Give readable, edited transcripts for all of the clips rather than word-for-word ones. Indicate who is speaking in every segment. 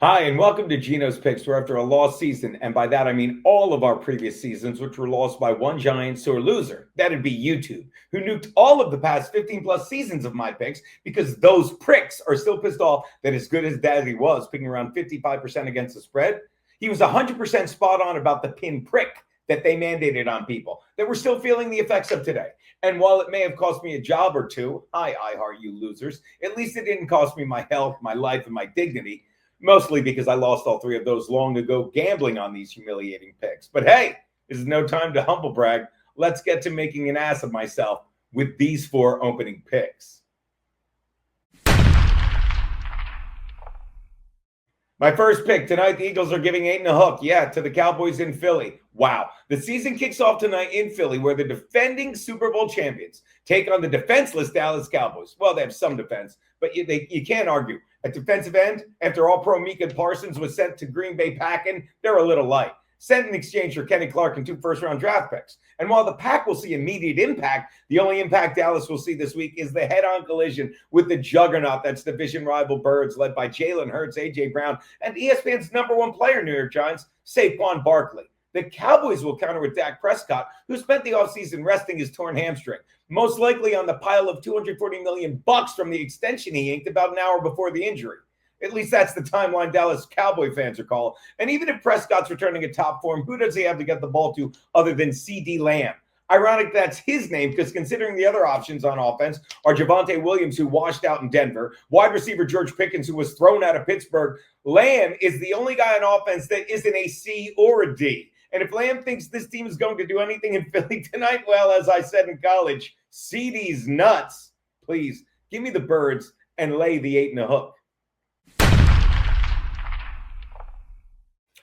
Speaker 1: Hi, and welcome to Geno's Picks, where after a lost season, and by that I mean all of our previous seasons, which were lost by one giant sore loser, that'd be YouTube, who nuked all of the past 15 plus seasons of my picks because those pricks are still pissed off that as good as Daddy was, picking around 55% against the spread, he was 100% spot on about the pin prick that they mandated on people that we're still feeling the effects of today. And while it may have cost me a job or two, I heart you losers, at least it didn't cost me my health, my life, and my dignity. Mostly because I lost all three of those long ago gambling on these humiliating picks. But hey, this is no time to humble brag. Let's get to making an ass of myself with these four opening picks. My first pick tonight, the Eagles are giving 8.5, to the Cowboys in Philly. Wow. The season kicks off tonight in Philly, where the defending Super Bowl champions take on the defenseless Dallas Cowboys. Well, they have some defense, but you can't argue. At defensive end, after All-Pro Micah Parsons was sent to Green Bay packing, they're a little light. Sent in exchange for Kenny Clark and 2 first-round draft picks. And while the Pack will see immediate impact, the only impact Dallas will see this week is the head-on collision with the juggernaut that's division rival Birds, led by Jalen Hurts, A.J. Brown, and ESPN's #1 player, New York Giants, Saquon Barkley. The Cowboys will counter with Dak Prescott, who spent the offseason resting his torn hamstring, most likely on the pile of $240 million from the extension he inked about an hour before the injury. At least that's the timeline Dallas Cowboy fans are calling. And even if Prescott's returning in top form, who does he have to get the ball to other than C.D. Lamb? Ironic that's his name, because considering the other options on offense are Javonte Williams, who washed out in Denver, wide receiver George Pickens, who was thrown out of Pittsburgh. Lamb is the only guy on offense that isn't a C or a D. And if Lamb thinks this team is going to do anything in Philly tonight, well, as I said in college, CD's nuts. Please give me the Birds and lay the 8.5.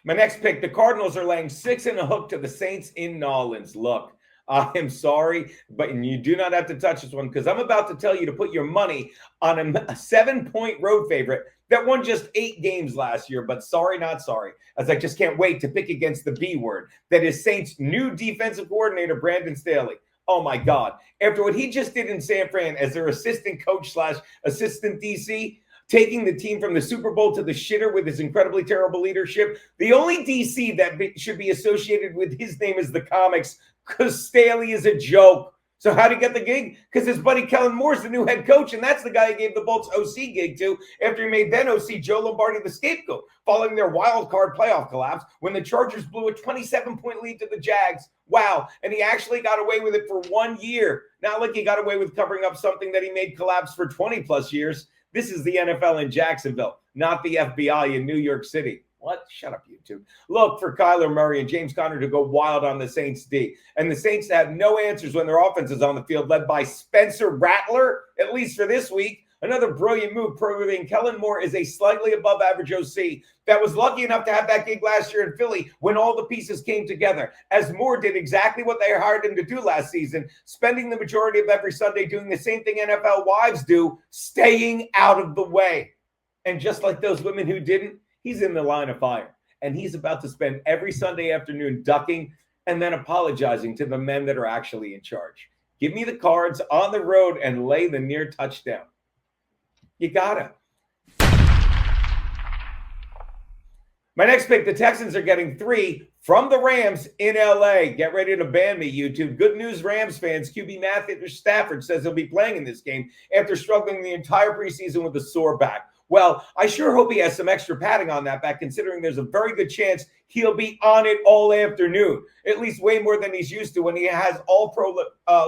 Speaker 1: My next pick, the Cardinals are laying 6.5 to the Saints in Nolans. Look, I am sorry, but you do not have to touch this one because I'm about to tell you to put your money on a 7-point road favorite that won just 8 games last year. But sorry, not sorry, as I just can't wait to pick against the B word. That is Saints' new defensive coordinator, Brandon Staley. Oh, my God. After what he just did in San Fran as their assistant coach / assistant DC, taking the team from the Super Bowl to the shitter with his incredibly terrible leadership, the only DC that should be associated with his name is the comics, because Staley is a joke. So how did he get the gig? Because his buddy Kellen Moore's the new head coach, and that's the guy he gave the Bolts OC gig to after he made then OC Joe Lombardi the scapegoat, following their wild card playoff collapse when the Chargers blew a 27-point lead to the Jags. Wow. And he actually got away with it for 1 year. Not like he got away with covering up something that he made collapse for 20-plus years. This is the NFL in Jacksonville, not the FBI in New York City. What? Shut up, YouTube. Look for Kyler Murray and James Conner to go wild on the Saints D. And the Saints have no answers when their offense is on the field, led by Spencer Rattler, at least for this week. Another brilliant move proving Kellen Moore is a slightly above average OC that was lucky enough to have that gig last year in Philly when all the pieces came together, as Moore did exactly what they hired him to do last season, spending the majority of every Sunday doing the same thing NFL wives do, staying out of the way. And just like those women who didn't, he's in the line of fire. And he's about to spend every Sunday afternoon ducking and then apologizing to the men that are actually in charge. Give me the Cards on the road and lay the near touchdown. You gotta. My next pick, the Texans are getting 3 from the Rams in LA. Get ready to ban me, YouTube. Good news, Rams fans. QB Matthew Stafford says he'll be playing in this game after struggling the entire preseason with a sore back. Well, I sure hope he has some extra padding on that back, considering there's a very good chance he'll be on it all afternoon, at least way more than he's used to when he has all-pro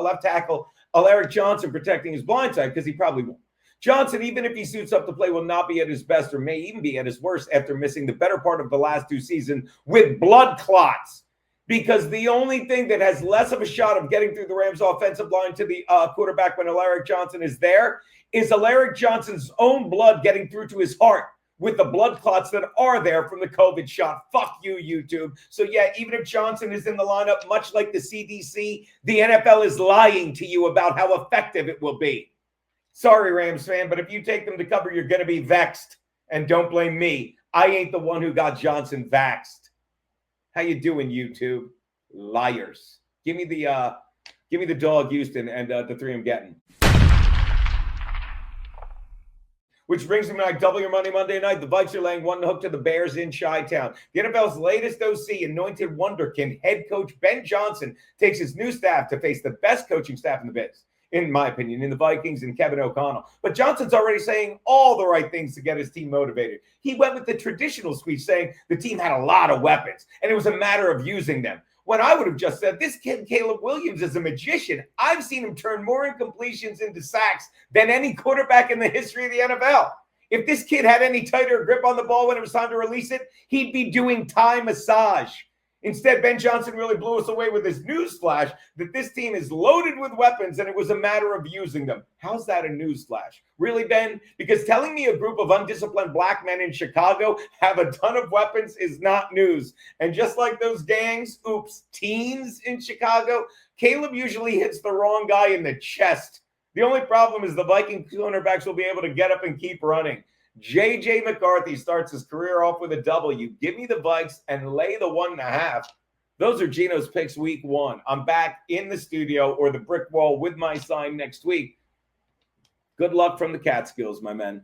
Speaker 1: left tackle Alaric Johnson protecting his blind side, because he probably won't. Johnson, even if he suits up to play, will not be at his best or may even be at his worst after missing the better part of the last 2 seasons with blood clots. Because the only thing that has less of a shot of getting through the Rams' offensive line to the quarterback when Alaric Johnson is there is Alaric Johnson's own blood getting through to his heart with the blood clots that are there from the COVID shot. Fuck you, YouTube. So, yeah, even if Johnson is in the lineup, much like the CDC, the NFL is lying to you about how effective it will be. Sorry, Rams fan, but if you take them to cover, you're going to be vexed. And don't blame me. I ain't the one who got Johnson vaxxed. How you doing, YouTube? Liars. Give me the dog, Houston, and the 3 I'm getting. Which brings me back, double your money Monday night. The Vikes are laying 1 hook to the Bears in Chi-Town. The NFL's latest OC, anointed wonderkind, head coach Ben Johnson, takes his new staff to face the best coaching staff in the biz, in my opinion, in the Vikings and Kevin O'Connell. But Johnson's already saying all the right things to get his team motivated. He went with the traditional speech saying the team had a lot of weapons and it was a matter of using them. When I would have just said, this kid, Caleb Williams, is a magician. I've seen him turn more incompletions into sacks than any quarterback in the history of the NFL. If this kid had any tighter grip on the ball when it was time to release it, he'd be doing Thai massage. Instead, Ben Johnson really blew us away with his newsflash that this team is loaded with weapons and it was a matter of using them. How's that a newsflash? Really, Ben? Because telling me a group of undisciplined black men in Chicago have a ton of weapons is not news. And just like those gangs, teens in Chicago, Caleb usually hits the wrong guy in the chest. The only problem is the Viking cornerbacks will be able to get up and keep running. J.J. McCarthy starts his career off with a W. Give me the Vikes and lay the 1.5. Those are Geno's picks week 1. I'm back in the studio or the brick wall with my sign next week. Good luck from the Catskills, my men.